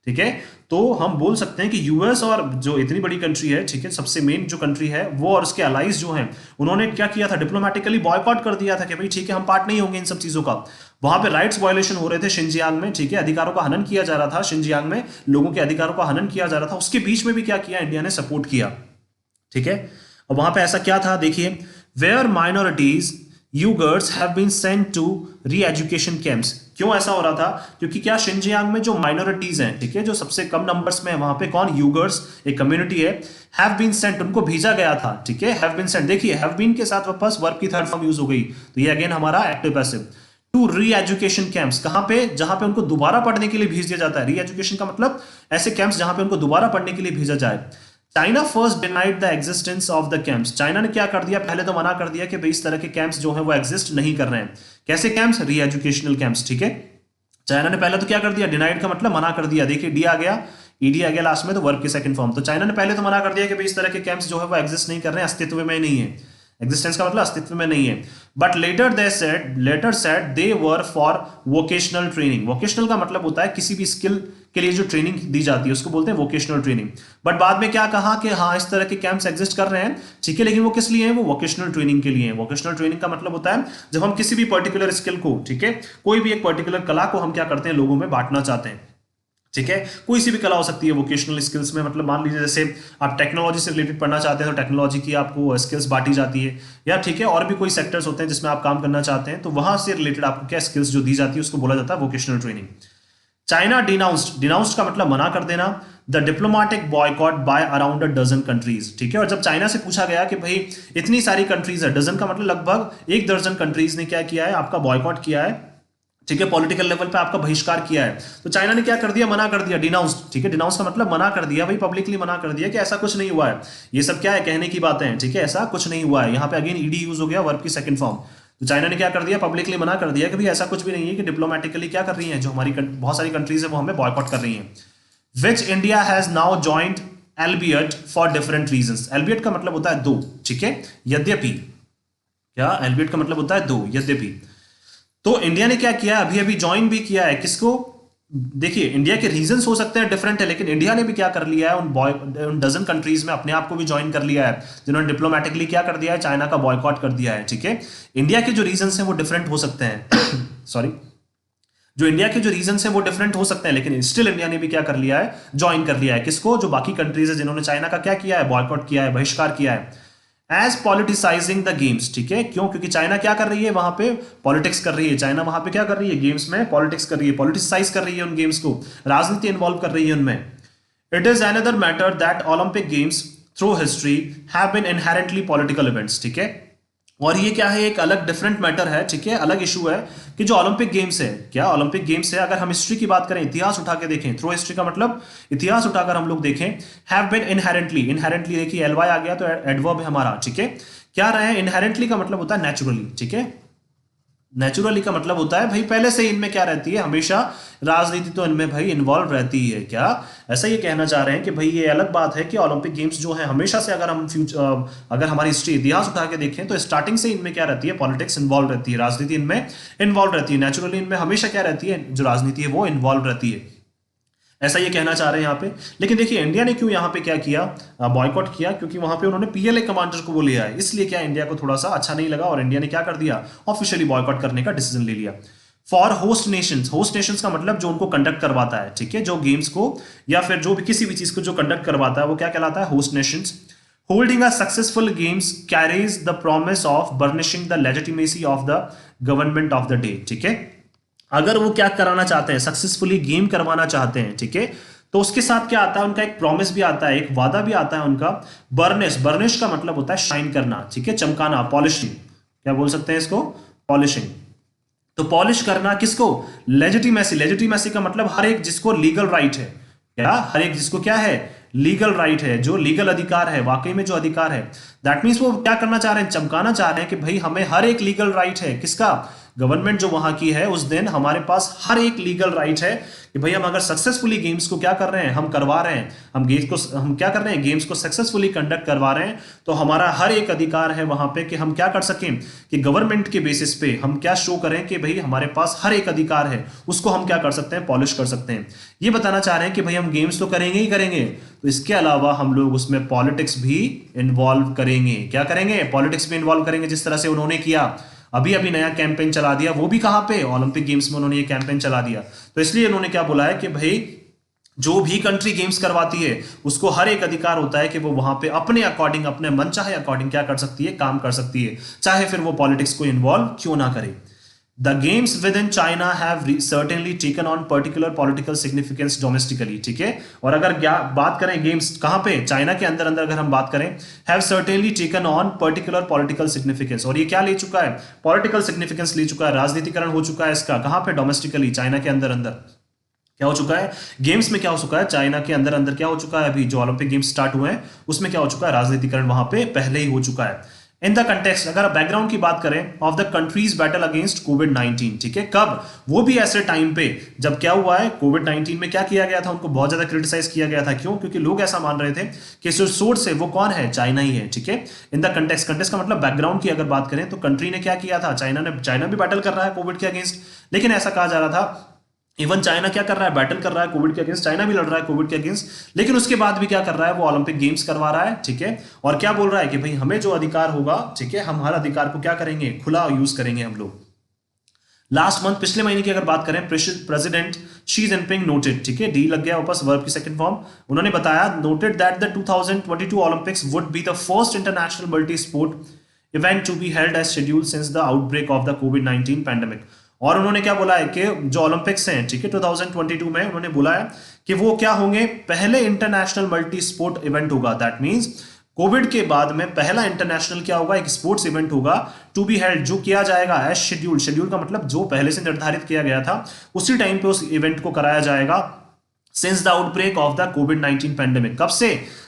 ठीक है। तो हम बोल सकते हैं कि यूएस और जो इतनी बड़ी कंट्री है, ठीक है, सबसे मेन जो कंट्री है वो और उसके अलाइज जो हैं, उन्होंने क्या किया था, डिप्लोमेटिकली बॉयकॉट कर दिया था कि भाई ठीक है, हम पार्ट नहीं होंगे इन सब चीजों का। वहां पे राइट्स वायलेशन हो रहे थे शिनजियांग में, ठीक है, अधिकारों का हनन किया जा रहा था शिनजियांग में, लोगों के अधिकारों का हनन किया जा रहा था, उसके बीच में भी क्या किया, इंडिया ने सपोर्ट किया, ठीक है। और वहां पे ऐसा क्या था, देखिए, where minorities Uyghurs have been sent to re education camps. क्यों ऐसा हो रहा था, क्योंकि क्या शिनजियांग में जो माइनॉरिटीज हैं, ठीक है, जो सबसे कम नंबर्स में है, वहां पे कौन, यूगर्स एक कम्युनिटी है, हैव बीन सेंट, उनको भेजा गया था, ठीक है, हैव बीन सेंट, देखिए हैव बीन के साथ वापस वर्ब की थर्ड फॉर्म यूज हो गई, तो ये अगेन हमारा active passive, to re education camps, कहां पे, जहां पे उनको दोबारा पढ़ने के लिए भेज दिया जाता है। री एजुकेशन का मतलब ऐसे कैंप्स जहां पे उनको दोबारा पढ़ने के लिए भेजा जाए। China first denied the existence of the camps, China ने क्या कर दिया, पहले तो मना कर दिया कि भाई इस तरह के कैंप्स जो है वो एग्जिस्ट नहीं कर रहे हैं। कैसे कैंप्स, री एजुकेशनल कैंप्स, ठीक है। चाइना ने पहले तो क्या कर दिया, डिनाइड का मतलब मना कर दिया, देखिए डी आ गया, ईडी आ गया लास्ट में, तो वर्ब की सेकंड फॉर्म। तो चाइना ने पहले तो मना कर दिया कि भाई इस तरह के कैंप्स जो है वो एग्जिस्ट नहीं कर रहे हैं, अस्तित्व में नहीं है, एग्जिस्टेंस का मतलब अस्तित्व में नहीं है। But later said they were for vocational training, vocational का मतलब होता है किसी भी स्किल के लिए जो ट्रेनिंग दी जाती है उसको बोलते हैं वोकेशनल ट्रेनिंग। बट बाद में क्या कहा कि हाँ इस तरह के कैंप्स एग्जिस्ट कर रहे हैं, ठीक है, लेकिन वो किस लिए हैं, वो वोकेशनल ट्रेनिंग के लिए हैं। वोकेशनल ट्रेनिंग का मतलब होता है जब हम किसी भी पर्टिकुलर स्किल को, ठीक है, कोई भी एक पर्टिकुलर कला को हम क्या करते हैं, लोगों में बांटना चाहते हैं, ठीक है, कोई सी भी कला हो सकती है वोकेशनल स्किल्स में, मतलब मान लीजिए जैसे आप टेक्नोलॉजी से रिलेटेड पढ़ना चाहते हैं तो टेक्नोलॉजी की आपको स्किल्स बांटी जाती है, या ठीक है, और भी कोई सेक्टर्स होते हैं जिसमें आप काम करना चाहते हैं, तो वहां से रिलेटेड आपको क्या स्किल्स जो दी जाती है उसको बोला जाता है वोकेशनल ट्रेनिंग। चाइना डिनाउंस्ड का मतलब मना कर देना, the diplomatic boycott by around a dozen countries, ठीक है। और जब चाइना से पूछा गया कि भाई इतनी सारी कंट्रीज है, डजन का मतलब लगभग एक दर्जन कंट्रीज ने क्या किया है, आपका बॉयकॉट किया है, ठीक है, पॉलिटिकल लेवल पे आपका बहिष्कार किया है, तो चाइना ने क्या कर दिया, मना कर दिया, डिनाउंस्ड, ठीक है, डिनाउंस का मतलब मना कर दिया, भाई पब्लिकली मना कर दिया कि ऐसा कुछ नहीं हुआ है, ये सब क्या है, कहने की बातें हैं, ठीक है, ऐसा कुछ नहीं हुआ है। यहाँ पे अगेन ईडी यूज हो गया, वर्ब की सेकंड फॉर्म। तो चाइना ने क्या कर दिया, पब्लिकली मना कर दिया कि भाई ऐसा कुछ भी नहीं है, कि डिप्लोमेटिकली क्या कर रही है, जो हमारी बहुत सारी कंट्रीज है वो हमें बॉयकॉट कर रही है। Which India has now joined albeit for different reasons, albeit का मतलब होता है दो, ठीक है, यद्यपि, क्या एल्बियट का मतलब होता है दो, यद्यपि। तो इंडिया ने क्या किया, अभी अभी ज्वाइन भी किया है, किसको, देखिए इंडिया के रीजंस हो सकते हैं डिफरेंट है, लेकिन इंडिया ने भी क्या कर लिया है, उन डजन कंट्रीज में अपने आप को भी ज्वाइन कर लिया है जिन्होंने डिप्लोमेटिकली क्या कर दिया है, चाइना का बॉयकॉट कर दिया है, ठीक है। इंडिया के जो रीजंस हैं वो डिफरेंट हो सकते हैं सॉरी, जो इंडिया के जो रीजंस हैं वो डिफरेंट हो सकते हैं, लेकिन स्टिल इंडिया ने भी क्या कर लिया है, ज्वाइन कर लिया है, किसको, जो बाकी कंट्रीज है जिन्होंने चाइना का क्या किया है, बॉयकॉट किया है, बहिष्कार किया है। एज पॉलिटिसाइजिंग द गेम्स, ठीक है, क्यों, क्योंकि चाइना क्या कर रही है, वहां पे पॉलिटिक्स कर रही है, चाइना वहां पे क्या कर रही है, गेम्स में पॉलिटिक्स कर रही है, पॉलिटिसाइज कर रही है उन गेम्स को, राजनीति इन्वॉल्व कर रही है उनमें। It is another matter that Olympic games through history have been inherently political events, ठीक है। और ये क्या है, एक अलग डिफरेंट मैटर है, ठीक है, अलग इशू है कि जो ओलंपिक गेम्स है, क्या ओलंपिक गेम्स है, अगर हम हिस्ट्री की बात करें, इतिहास उठा के देखें, थ्रू हिस्ट्री का मतलब इतिहास उठाकर हम लोग देखें, हैव बीन इनहेरेंटली, इनहेरेंटली देखिए एलवाई आ गया तो एडवर्ब है हमारा, ठीक है, क्या रहे, इनहेरेंटली का मतलब होता है नेचुरली, ठीक है, नेचुरली का मतलब होता है भाई पहले से इनमें क्या रहती है, हमेशा राजनीति तो इनमें भाई इन्वॉल्व रहती है, क्या ऐसा ये कहना चाह रहे हैं कि भाई ये अलग बात है कि ओलंपिक गेम्स जो है हमेशा से, अगर हम अगर हमारी हिस्ट्री इतिहास उठा के देखें तो स्टार्टिंग से इनमें क्या रहती है, पॉलिटिक्स इन्वॉल्व रहती है, राजनीति इनमें इन्वॉल्व रहती है, नेचुरली इनमें हमेशा क्या रहती है, जो राजनीति है वो इन्वॉल्व रहती है, ऐसा ये कहना चाह रहे हैं यहाँ पे। लेकिन देखिए इंडिया ने क्यों यहाँ पे क्या किया, बॉयकॉट किया, क्योंकि वहां पे उन्होंने पीएलए कमांडर को वो लिया है, इसलिए क्या इंडिया को थोड़ा सा अच्छा नहीं लगा और इंडिया ने क्या कर दिया, ऑफिशियली बॉयकॉट करने का डिसीजन ले लिया। फॉर होस्ट नेशंस का मतलब जो उनको कंडक्ट करवाता है, ठीक है, जो गेम्स को या फिर जो भी किसी भी चीज को जो कंडक्ट करवाता है वो क्या कहलाता है, host Nations. Holding a successful games carries the promise of burnishing the legitimacy of the government of the day, ठीक है। अगर वो क्या कराना चाहते हैं, सक्सेसफुली गेम करवाना चाहते हैं, ठीक है, तो उसके साथ क्या आता है, उनका एक प्रॉमिस भी आता है, एक वादा भी आता है उनका। बर्निश का मतलब होता है शाइन करना, ठीक है, चमकाना, पॉलिशिंग, क्या बोल सकते हैं इसको, पॉलिशिंग। तो पॉलिश करना किसको, लेजिटिमेसी का मतलब हर एक जिसको लीगल राइट है, क्या हर एक जिसको क्या है, लीगल राइट है, जो लीगल अधिकार है, वाकई में जो अधिकार है, दैट मीन्स वो क्या करना चाह रहे हैं, चमकाना चाह रहे हैं कि भाई हमें हर एक लीगल राइट है, किसका, गवर्नमेंट जो वहां की है, उस दिन हमारे पास हर एक लीगल राइट है कि भाई हम अगर सक्सेसफुली गेम्स को क्या कर रहे हैं, हम करवा रहे हैं, हम क्या कर रहे हैं, गेम्स को सक्सेसफुली कंडक्ट करवा रहे हैं, तो हमारा हर एक अधिकार है वहां पे कि हम क्या कर सकें कि गवर्नमेंट के बेसिस पे हम क्या शो करें कि भाई हमारे पास हर एक अधिकार है, उसको हम क्या कर सकते हैं, पॉलिश कर सकते हैं। ये बताना चाह रहे हैं कि भाई हम गेम्स तो करेंगे ही करेंगे, तो इसके अलावा हम लोग उसमें पॉलिटिक्स भी इन्वॉल्व करेंगे। क्या करेंगे, पॉलिटिक्स भी इन्वॉल्व करेंगे, जिस तरह से उन्होंने किया। अभी अभी नया कैंपेन चला दिया, वो भी कहां पे, ओलंपिक गेम्स में उन्होंने ये कैंपेन चला दिया। तो इसलिए उन्होंने क्या बोला है कि भाई जो भी कंट्री गेम्स करवाती है उसको हर एक अधिकार होता है कि वो वहां पे अपने अकॉर्डिंग, अपने मन चाहे अकॉर्डिंग क्या कर सकती है, काम कर सकती है, चाहे फिर वो पॉलिटिक्स को इन्वॉल्व क्यों ना करे। The games within China have certainly taken on particular political significance domestically, ठीक है। और अगर बात करें गेम्स कहां पे, चाइना के अंदर अंदर अगर हम बात करें, have certainly taken on particular political significance, और ये क्या ले चुका है, पॉलिटिकल सिग्निफिकेंस ले चुका है, राजनीतिकरण हो चुका है इसका, कहां पे, डोमेस्टिकली, चाइना के अंदर अंदर क्या हो चुका है, गेम्स में क्या हो चुका है, चाइना के अंदर अंदर क्या हो चुका है, अभी जो ओलंपिक गेम्स स्टार्ट हुए हैं उसमें क्या हो चुका है, राजनीतिकरण वहां पे पहले ही हो चुका है। इन द कंटेक्स्ट, अगर बैकग्राउंड की बात करें, of the countries battle against कोविड-19, ठीक है, कब, वो भी ऐसे टाइम पे जब क्या हुआ है, कोविड-19 में क्या किया गया था, उनको बहुत ज्यादा क्रिटिसाइज किया गया था। क्यों, क्योंकि लोग ऐसा मान रहे थे कि जो सोर्स है वो कौन है, चाइना ही है, ठीक है। इन द कंटेक्स्ट, कंटेक्स्ट का मतलब बैकग्राउंड की अगर बात करें तो कंट्री ने क्या किया था, चाइना भी बैटल कर रहा है कोविड के अगेंस्ट, लेकिन ऐसा कहा जा रहा था इवन चाइना क्या कर रहा है, बैटल कर रहा है कोविड के अगेंस्ट, चाइना भी लड़ रहा है कोविड के अगेंस्ट, लेकिन उसके बाद भी क्या कर रहा है, वो ओलंपिक गेम्स करवा रहा है, ठीक है। और क्या बोल रहा है कि भाई हमें जो अधिकार होगा, ठीक है, हम हर अधिकार को क्या करेंगे, खुला यूज करेंगे हम लोग। लास्ट मंथ, पिछले महीने की अगर बात करें, प्रेसिडेंट शी जिनपिंग नोटेड, ठीक है, डी लग गया वापस वर्ब की सेकंड फॉर्म, उन्होंने बताया, noted that the 2022 Olympics would be the first international multi sport event to be held as scheduled since the outbreak of the कोविड-19 पैंडेमिक। और उन्होंने क्या बोला है कि जो ओलंपिक्स हैं, ठीक है, 2022 में उन्होंने बोला है कि वो क्या होंगे, पहले इंटरनेशनल मल्टी स्पोर्ट इवेंट होगा। दैट मींस कोविड के बाद में पहला इंटरनेशनल क्या होगा, एक स्पोर्ट्स इवेंट होगा, टू बी हेल्ड, जो किया जाएगा एज शेड्यूल, शेड्यूल का मतलब जो पहले से निर्धारित किया गया था उसी टाइम पे उस इवेंट को कराया जाएगा, since the outbreak of the कोविड-19 पैंडेमिक। कब से,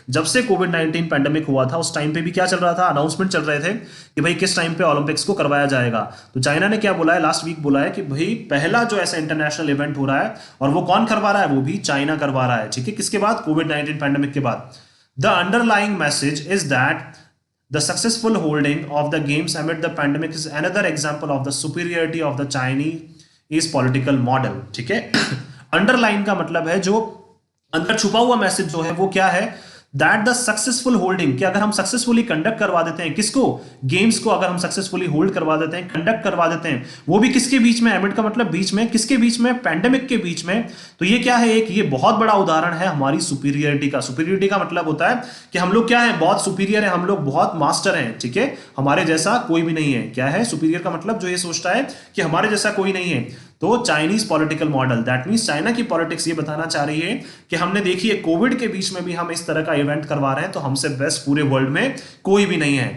जब से कोविड-19 पैंडेमिक हुआ था उस टाइम पे भी क्या चल रहा था, अनाउंसमेंट चल रहे थे कि भाई किस टाइम पे ओलंपिक्स को करवाया जाएगा। तो चाइना ने क्या बोला है, लास्ट वीक बोला है कि भाई पहला जो ऐसा इंटरनेशनल इवेंट हो रहा है, और वो कौन करवा रहा है, वो भी चाइना करवा रहा है, ठीक है, किसके बाद, कोविड-19 पैंडेमिक के बाद। The underlying message is that the successful holding of the games amid the pandemic is another example of the superiority of the Chinese political model, ठीक है। अंडरलाइन का मतलब है जो अंदर छुपा हुआ मैसेज जो है वो क्या है, दैट द सक्सेसफुल होल्डिंग, कि अगर हम सक्सेसफुली कंडक्ट करवा देते हैं, किसको, गेम्स को अगर हम सक्सेसफुली होल्ड करवा देते हैं, कंडक्ट करवा देते हैं, वो भी किसके बीच में, एमिड का मतलब बीच में, किसके बीच में, पैंडेमिक के बीच में। तो ये क्या है, एक ये बहुत बड़ा उदाहरण है हमारी सुपीरियरिटी का। सुपीरियरिटी का मतलब होता है कि हम लोग क्या है, बहुत सुपीरियर है, हम लोग बहुत मास्टर हैं, ठीक है, हमारे जैसा कोई भी नहीं है। क्या है सुपीरियर का मतलब, जो ये सोचता है कि हमारे जैसा कोई नहीं है। तो Chinese political model, that means China की पॉलिटिक्स ये बताना चाह रही है कि हमने देखिए कोविड के बीच में भी हम इस तरह का इवेंट करवा रहे हैं, तो हमसे बेस्ट पूरे वर्ल्ड में कोई भी नहीं है।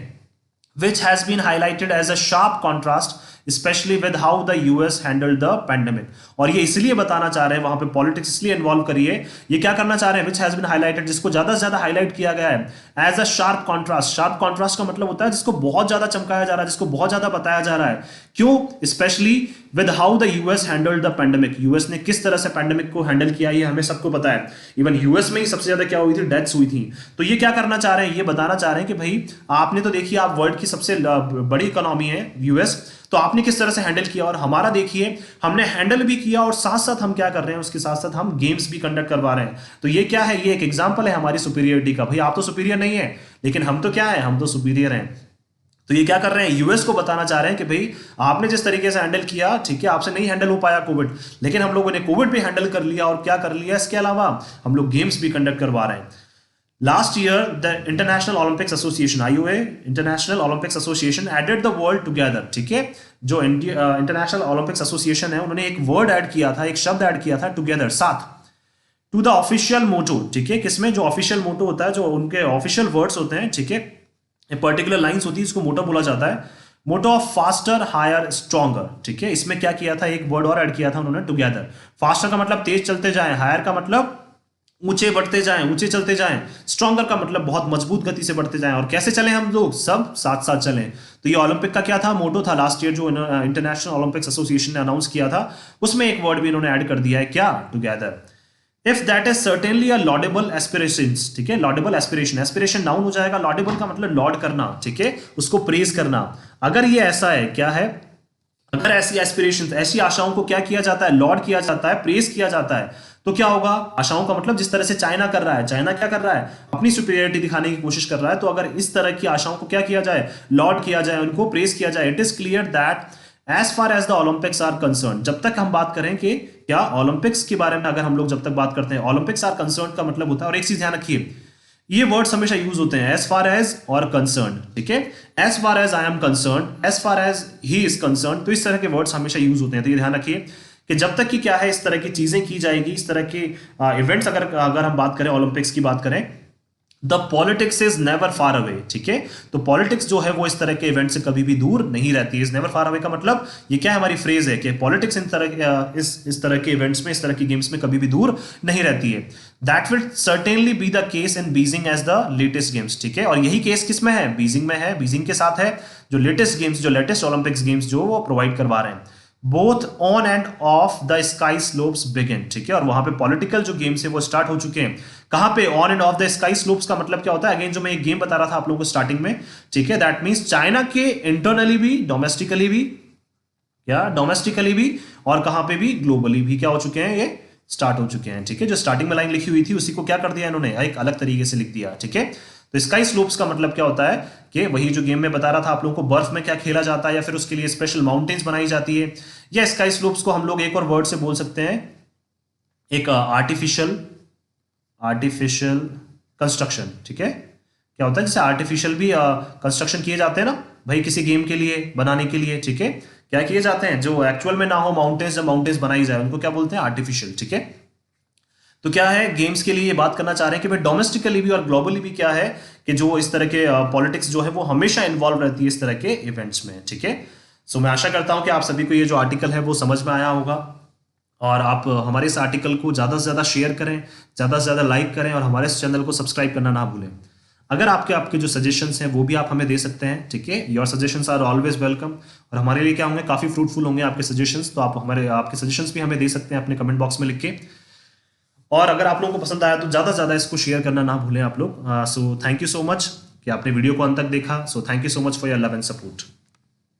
which has been highlighted as a sharp contrast especially with how the US handled the pandemic। और ये इसलिए बताना चाह रहे हैं, वहां पे पॉलिटिक्स इसलिए इन्वॉल्व करिए, ये क्या करना चाह रहे हैं, which has been highlighted, जिसको ज्यादा से ज्यादा हाईलाइट किया गया है as a sharp contrast. Sharp contrast का मतलब होता है जिसको बहुत ज्यादा चमकाया जा रहा है, जिसको बहुत ज्यादा बताया जा रहा है। क्यों, specially with how the US handled the pandemic, US ने किस तरह से पैंडेमिक को हैंडल किया, ये हमें सबको पता है। इवन यूएस में ही सबसे ज्यादा क्या हुई थी, डेथ्स हुई थी। तो ये क्या करना चाह रहे हैं, ये बताना चाह रहे हैं कि भाई आपने तो देखिए, आप वर्ल्ड की सबसे बड़ी इकोनॉमी है यूएस, तो आपने किस तरह से हैंडल किया, और हमारा देखिए हमने हैंडल भी किया, और साथ साथ हम क्या कर रहे हैं, उसके साथ साथ हम गेम्स भी कंडक्ट करवा रहे हैं। तो ये क्या है, ये एक एग्जांपल है हमारी सुपीरियरिटी का। भाई आप तो सुपीरियर नहीं है, लेकिन हम तो क्या है, हम तो सुपीरियर हैं। तो ये क्या कर रहे हैं, यूएस को बताना चाह रहे हैं कि भाई आपने जिस तरीके से हैंडल किया, ठीक है, आपसे नहीं हैंडल हो पाया कोविड, लेकिन हम लोगों ने कोविड भी हैंडल कर लिया, और क्या कर लिया, इसके अलावा हम लोग गेम्स भी कंडक्ट करवा रहे हैं। Last year, the International Olympics Association (IOA), International Olympics Association added the world together, ठीक है, जो इंटरनेशनल ओलंपिक्स एसोसिएशन है, उन्होंने एक वर्ड ऐड किया था, एक शब्द ऐड किया था, टुगेदर, साथ, टू द ऑफिशियल मोटो, ठीक है, किसमें, जो ऑफिशियल मोटो होता है, जो उनके ऑफिशियल वर्ड्स होते हैं, ठीक है, पर्टिकुलर लाइंस होती है, इसको मोटो बोला जाता है, motto of faster higher stronger, ठीक है। इसमें क्या किया था, एक वर्ड और ऐड किया था उन्होंने, टुगेदर। फास्टर का मतलब तेज चलते जाएं, हायर का मतलब ऊंचे बढ़ते जाएं, ऊंचे चलते जाएं। स्ट्रॉन्गर का मतलब बहुत मजबूत गति से बढ़ते जाएं। और कैसे चलें हम लोग? सब साथ साथ चलें। तो ये ओलंपिक का क्या था? मोटो था लास्ट ईयर जो इंटरनेशनल ओलंपिक्स एसोसिएशन ने अनाउंस किया था, उसमें एक वर्ड भी इन्होंने ऐड कर दिया है, क्या? Together. If that is certainly a laudable aspiration, ठीक है, लॉडेबल एस्पिरेशन, एस्पिरेशन नाउन हो जाएगा, लॉडेबल का मतलब लॉड करना, ठीक है, उसको प्रेज करना। अगर ये ऐसा है, क्या है? अगर ऐसी एस्पिरेशन, ऐसी आशाओं को क्या किया जाता है? लॉड किया जाता है, प्रेज किया जाता है, तो क्या होगा? आशाओं का मतलब जिस तरह से चाइना कर रहा है, चाइना क्या कर रहा है? अपनी सुपीरियरिटी दिखाने की कोशिश कर रहा है। तो अगर इस तरह की आशाओं को क्या किया जाए? लॉड किया जाए, उनको प्रेज किया जाए। It is clear that as far as the Olympics are concern, जब तक हम बात करें कि क्या ओलंपिक्स के बारे में, अगर हम लोग जब तक बात करते हैं, ओलंपिक्स आर कंसर्न का मतलब होता है, और एक चीज ध्यान रखिए, ये वर्ड्स हमेशा यूज होते हैं, एज फार एज और कंसर्न, ठीक है। As far as I am concern, as far as he is concern, तो इस तरह के वर्ड्स हमेशा यूज होते हैं। तो ये ध्यान रखिए कि जब तक कि क्या है, इस तरह की चीजें की जाएगी, इस तरह के इवेंट्स, अगर हम बात करें, ओलंपिक्स की बात करें, the politics is never far away, ठीक है। तो पॉलिटिक्स जो है वो इस तरह के इवेंट से कभी भी दूर नहीं रहती है। इज नेवर फार अवे का मतलब ये क्या है? हमारी फ्रेज है कि पॉलिटिक्स इस तरह के इवेंट्स में, इस तरह की गेम्स में कभी भी दूर नहीं रहती है। That will certainly be the case in Beijing as the latest games, ठीक है। और यही केस किस में है? बीजिंग में है, बीजिंग के साथ है, जो लेटेस्ट गेम्स, जो लेटेस्ट ओलंपिक्स गेम्स जो वो प्रोवाइड करवा रहे हैं। Both on end of the sky slopes begin, ठीक है। और वहां पे पॉलिटिकल जो गेम्स है वो स्टार्ट हो चुके हैं। कहां पे? On end of the sky slopes का मतलब क्या होता है? अगेन जो मैं एक गेम बता रहा था आप लोगों को स्टार्टिंग में, ठीक है, दैट मींस चाइना के इंटरनली भी, डोमेस्टिकली भी, क्या डोमेस्टिकली भी, और कहां पे भी, ग्लोबली भी क्या हो चुके हैं? ये स्टार्ट हो चुके हैं, ठीक है। जो स्टार्टिंग में लाइन लिखी हुई थी उसी को क्या कर दिया इन्होंने? एक अलग तरीके से लिख दिया, ठीक है। तो स्काई स्लोप्स का मतलब क्या होता है कि वही जो गेम में बता रहा था आप लोगों को, बर्फ में क्या खेला जाता है, या फिर उसके लिए स्पेशल माउंटेन्स बनाई जाती है। या स्काई स्लोप्स को हम लोग एक और वर्ड से बोल सकते हैं, एक आर्टिफिशियल कंस्ट्रक्शन, ठीक है। क्या होता है? जैसे आर्टिफिशियल भी कंस्ट्रक्शन किए जाते हैं ना भाई, किसी गेम के लिए बनाने के लिए, ठीक है। क्या किए जाते हैं? जो एक्चुअल में ना हो माउंटेन्स, जब माउंटेन्स बनाई जाए उनको क्या बोलते हैं? आर्टिफिशियल, ठीक है। तो क्या है, गेम्स के लिए ये बात करना चाह रहे हैं कि भाई डोमेस्टिकली भी और ग्लोबली भी क्या है कि जो इस तरह के पॉलिटिक्स जो है वो हमेशा इन्वॉल्व रहती है इस तरह के इवेंट्स में, ठीक है। सो मैं आशा करता हूं कि आप सभी को ये जो आर्टिकल है वो समझ में आया होगा, और आप हमारे इस आर्टिकल को ज़्यादा से ज़्यादा शेयर करें, ज़्यादा से ज़्यादा लाइक करें, और हमारे इस चैनल को सब्सक्राइब करना ना भूलें। अगर आपके आपके जो सजेशंस हैं वो भी आप हमें दे सकते हैं, ठीक है। Your suggestions are always welcome, और हमारे लिए क्या होंगे? काफ़ी फ्रूटफुल होंगे आपके सजेशंस। तो आप आपके सजेशंस भी हमें दे सकते हैं अपने कमेंट बॉक्स में लिख के। और अगर आप लोगों को पसंद आया तो ज़्यादा से ज़्यादा इसको शेयर करना ना भूलें आप लोग। So thank you so much कि आपने वीडियो को अंत तक देखा। So thank you so much for your love and support.